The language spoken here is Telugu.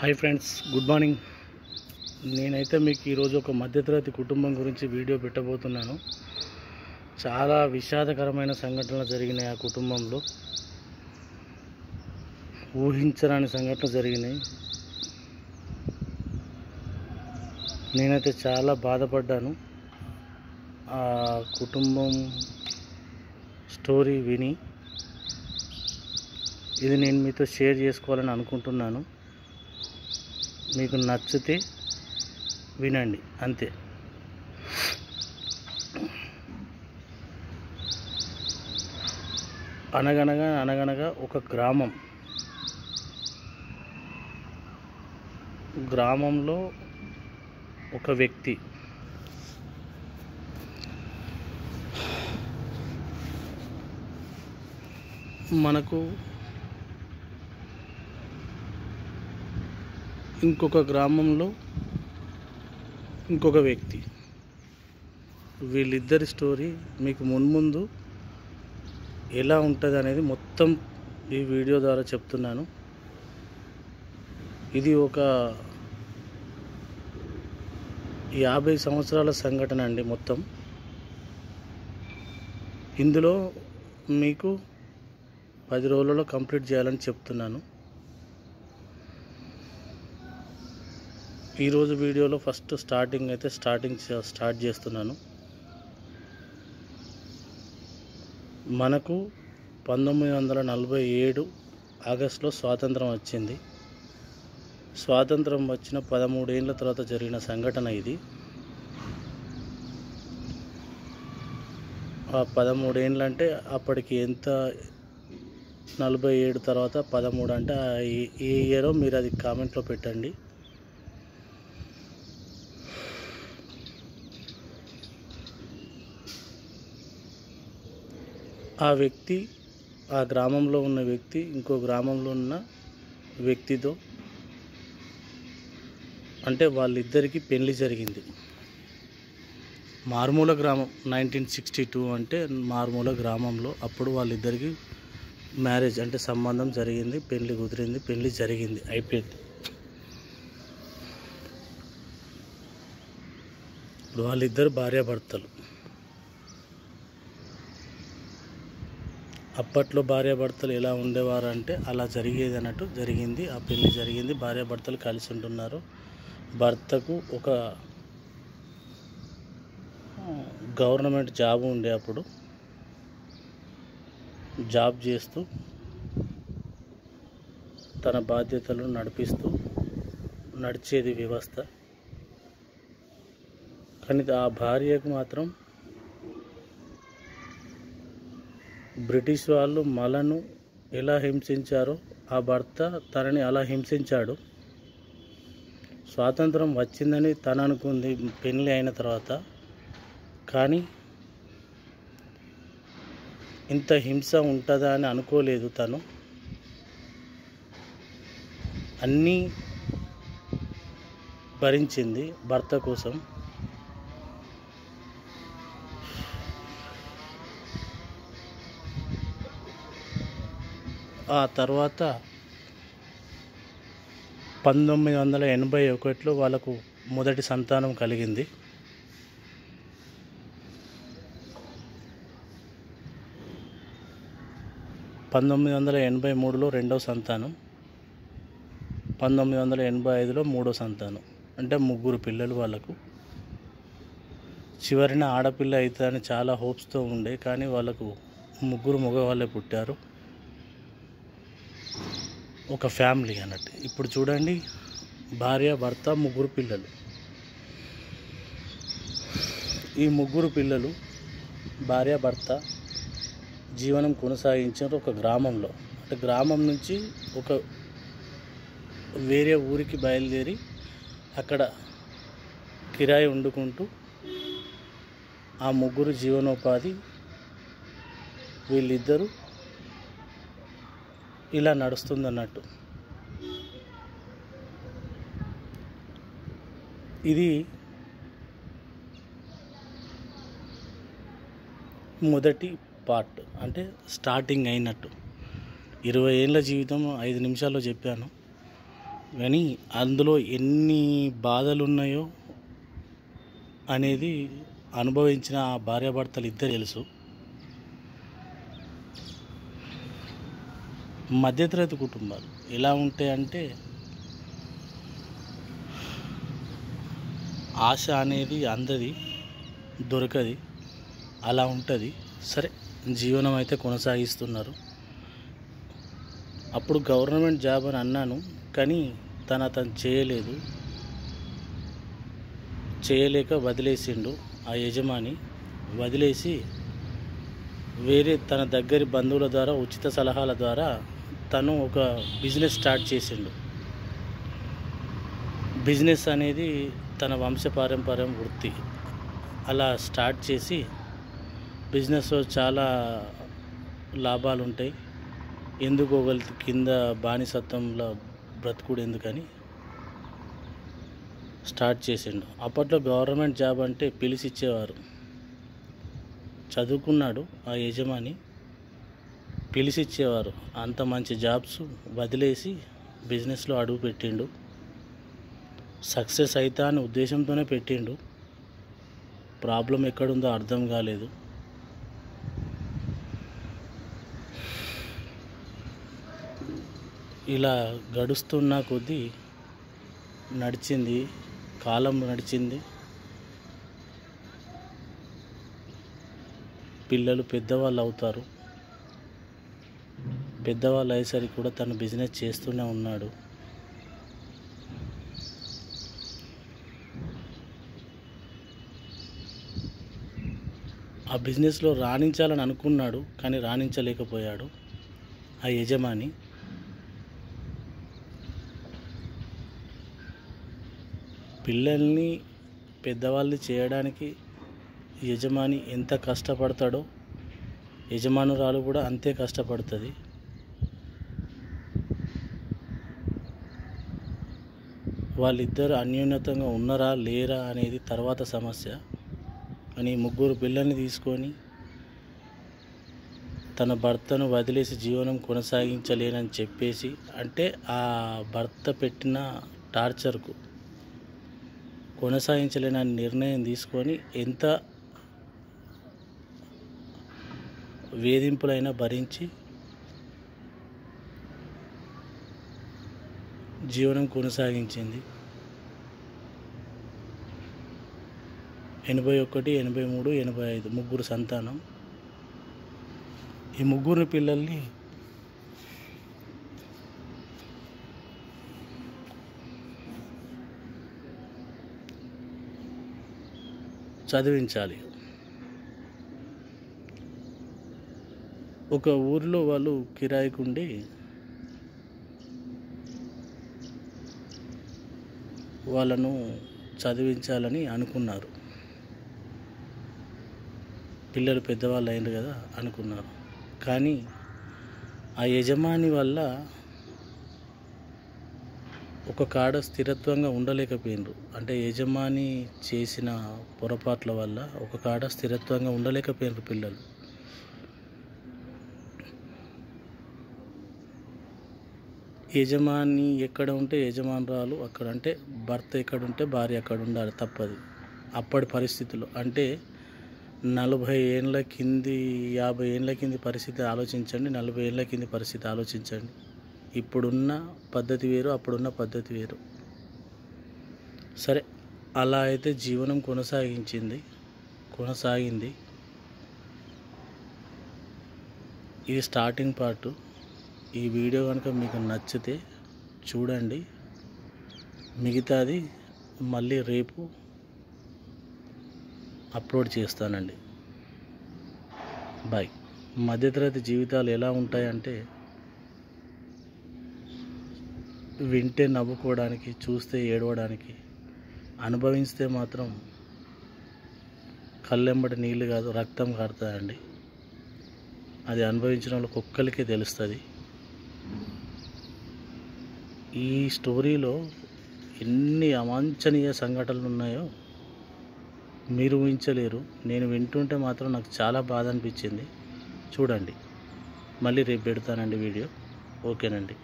Hi friends, good morning. నేనైతే మీకు ఈరోజు ఒక మధ్యతరగతి కుటుంబం గురించి వీడియో పెట్టబోతున్నాను. చాలా విషాదకరమైన సంఘటనలు జరిగినాయి. ఆ కుటుంబంలో ఊహించరాని సంఘటనలు జరిగినాయి. నేనైతే చాలా బాధపడ్డాను ఆ కుటుంబం స్టోరీ విని. ఇది నేను మీతో షేర్ చేసుకోవాలని అనుకుంటున్నాను. మీకు నచ్చితే వినండి, అంతే. అనగనగా ఒక గ్రామంలో ఒక వ్యక్తి మనకు ఇంకొక గ్రామంలో ఇంకొక వ్యక్తి, వీళ్ళిద్దరి స్టోరీ మీకు మున్ముందు ఎలా ఉంటుంది అనేది మొత్తం ఈ వీడియో ద్వారా చెప్తున్నాను. ఇది ఒక 50 సంవత్సరాల సంఘటన అండి మొత్తం. ఇందులో మీకు 10 రోజులలో కంప్లీట్ చేయాలని చెప్తున్నాను. ఈరోజు వీడియోలో ఫస్ట్ స్టార్ట్ చేస్తున్నాను. మనకు 1947 ఆగస్టులో స్వాతంత్రం వచ్చింది. స్వాతంత్రం వచ్చిన 13 ఏళ్ళ తర్వాత జరిగిన సంఘటన ఇది. ఆ 13 ఏళ్ళు అంటే అప్పటికి ఎంత, 47 తర్వాత 13 అంటే ఏ ఇయరో మీరు అది కామెంట్లో పెట్టండి. ఆ గ్రామంలో ఉన్న వ్యక్తి ఇంకో గ్రామంలో ఉన్న వ్యక్తితో, అంటే వాళ్ళిద్దరికీ పెళ్లి జరిగింది. మారుమూల గ్రామం, 1962 అంటే మారుమూల గ్రామంలో అప్పుడు వాళ్ళిద్దరికీ మ్యారేజ్ అంటే సంబంధం జరిగింది, పెళ్లి కుదిరింది, పెళ్లి జరిగింది, అయిపోయింది. ఇప్పుడు వాళ్ళిద్దరు భార్యాభర్తలు. అప్పట్లో భార్యాభర్తలు ఎలా ఉండేవారు అంటే అలా జరిగేది అన్నట్టు జరిగింది. ఆ పెళ్లి జరిగింది, భార్యాభర్తలు కలిసి ఉంటున్నారు. భర్తకు ఒక గవర్నమెంట్ జాబ్ ఉండే, అప్పుడు జాబ్ చేస్తూ తన బాధ్యతలను నడిచేది వ్యవస్థ. కానీ ఆ భార్యకు మాత్రం బ్రిటిష్ వాళ్ళు మలను ఎలా హింసించారో ఆ భర్త తనని అలా హింసించాడు. స్వాతంత్రం వచ్చిందని తను అనుకుంది పెళ్ళి అయిన తర్వాత, కానీ ఇంత హింస ఉంటుందా అని అనుకోలేదు తను. అన్నీ భరించింది భర్త కోసం. ఆ తర్వాత 1981లో వాళ్ళకు మొదటి సంతానం కలిగింది. 1983లో రెండవ సంతానం, 1985లో మూడో సంతానం. అంటే 3 పిల్లలు వాళ్ళకు. చివరిన ఆడపిల్ల అవుతుందని చాలా హోప్స్తో ఉండే, కానీ వాళ్ళకు 3 మగవాళ్ళే పుట్టారు. ఒక ఫ్యామిలీ అన్నట్టు. ఇప్పుడు చూడండి, భార్య, భర్త, 3 పిల్లలు. ఈ 3 పిల్లలు భార్య భర్త జీవనం కొనసాగించారు ఒక గ్రామంలో. అంటే గ్రామం నుంచి ఒక వేరే ఊరికి బయలుదేరి అక్కడ కిరాయి వండుకుంటూ ఆ 3 జీవనోపాధి వీళ్ళిద్దరూ ఇలా నడుస్తుందన్నట్టు. ఇది మొదటి పార్ట్, అంటే స్టార్టింగ్ అయినట్టు. 20 ఏళ్ళ జీవితం 5 నిమిషాల్లో చెప్పాను. కానీ అందులో ఎన్ని బాధలు ఉన్నాయో అనేది అనుభవించిన ఆ భార్యాభర్తలు ఇద్దరు తెలుసు. మధ్యతరగతి కుటుంబాలు ఎలా ఉంటాయంటే ఆశ అనేది అందది, దొరకది, అలా ఉంటుంది. సరే, జీవనం అయితే కొనసాగిస్తున్నారు. అప్పుడు గవర్నమెంట్ జాబ్ అని అన్నాను, కానీ అతను చేయలేక వదిలేసిండు. ఆ యజమాని వదిలేసి వేరే తన దగ్గరి బంధువుల ద్వారా ఉచిత సలహాల ద్వారా తను ఒక బిజినెస్ స్టార్ట్ చేసిండు. బిజినెస్ అనేది తన వంశపారంపర్యం వృత్తి. అలా స్టార్ట్ చేసి బిజినెస్లో చాలా లాభాలు ఉంటాయి. ఎందుకు ఒకరి కింద బానిసత్వంలో బ్రతుకుడు ఎందుకని స్టార్ట్ చేసిండు. అప్పట్లో గవర్నమెంట్ జాబ్ అంటే పిలిచిచ్చేవారు. చదువుకున్నాడు ఆ యజమాని, పిలిచిచ్చేవారు. అంత మంచి జాబ్స్ వదిలేసి బిజినెస్లో అడుగు పెట్టిండు. సక్సెస్ అవుతా అనే ఉద్దేశంతోనే పెట్టిండు. ప్రాబ్లం ఎక్కడుందో అర్థం కాలేదు. ఇలా గడుస్తున్న కొద్దీ కాలం నడిచింది. పిల్లలు పెద్దవాళ్ళు అవుతారు. పెద్దవాళ్ళు అయ్యేసరికి కూడా తను బిజినెస్ చేస్తూనే ఉన్నాడు. ఆ బిజినెస్లో రాణించాలని అనుకున్నాడు, కానీ రాణించలేకపోయాడు ఆ యజమాని. పిల్లల్ని పెద్దవాళ్ళని చేయడానికి యజమాని ఎంత కష్టపడతాడో యజమానురాలు కూడా అంతే కష్టపడుతుంది. వాళ్ళిద్దరు అన్యోన్యతంగా ఉన్నారా లేరా అనేది తర్వాత సమస్య. కానీ ముగ్గురు పిల్లల్ని తీసుకొని తన భర్తను వదిలేసి జీవనం కొనసాగించలేనని చెప్పేసి, అంటే ఆ భర్త పెట్టిన టార్చర్కు కొనసాగించలేనని నిర్ణయం తీసుకొని ఎంత వేధింపులైనా భరించి జీవనం కొనసాగించింది. 81, 83, 85 ముగ్గురు సంతానం. ఈ ముగ్గురు పిల్లల్ని చదివించాలి. ఒక ఊరిలో వాళ్ళు కిరాయికుండి వాళ్ళను చదివించాలని అనుకున్నారు. పిల్లలు పెద్దవాళ్ళు అయ్యారు కదా అనుకున్నారు. కానీ ఆ యజమాని వల్ల ఒక కాడ స్థిరత్వంగా ఉండలేకపోయినారు. అంటే యజమాని చేసిన పొరపాట్ల వల్ల ఒక కాడ స్థిరత్వంగా ఉండలేకపోయినారు పిల్లలు. యజమాని ఎక్కడ ఉంటే యజమానురాలు అక్కడ, అంటే భర్త ఎక్కడ ఉంటే భార్య అక్కడ ఉండాలి, తప్పది. అప్పటి పరిస్థితులు అంటే 40 ఏళ్ళ కింది 50 ఏళ్ళ కింది పరిస్థితి ఆలోచించండి, 40 ఏళ్ళ కింది పరిస్థితి ఆలోచించండి. ఇప్పుడున్న పద్ధతి వేరు, అప్పుడున్న పద్ధతి వేరు. సరే, అలా అయితే జీవనం కొనసాగింది. ఇది స్టార్టింగ్ పార్ట్. ఈ వీడియో కనుక మీకు నచ్చితే చూడండి, మిగతాది మళ్ళీ రేపు అప్లోడ్ చేస్తానండి. బాయ్. మధ్యతరగతి జీవితాలు ఎలా ఉంటాయంటే వింటే నవ్వుకోవడానికి, చూస్తే ఏడవడానికి, అనుభవిస్తే మాత్రం కళ్ళెంబడి నీళ్ళు కాదు రక్తం కారుతుందండి. అది అనుభవించిన వాళ్ళకి ఒక్కరికే తెలుస్తుంది. ఈ స్టోరీలో ఎన్ని అవాంఛనీయ సంఘటనలు ఉన్నాయో మీరు ఊహించలేరు. నేను వింటుంటే మాత్రం నాకు చాలా బాధ అనిపించింది. చూడండి, మళ్ళీ రేపు పెడతానండి వీడియో. ఓకేనండి.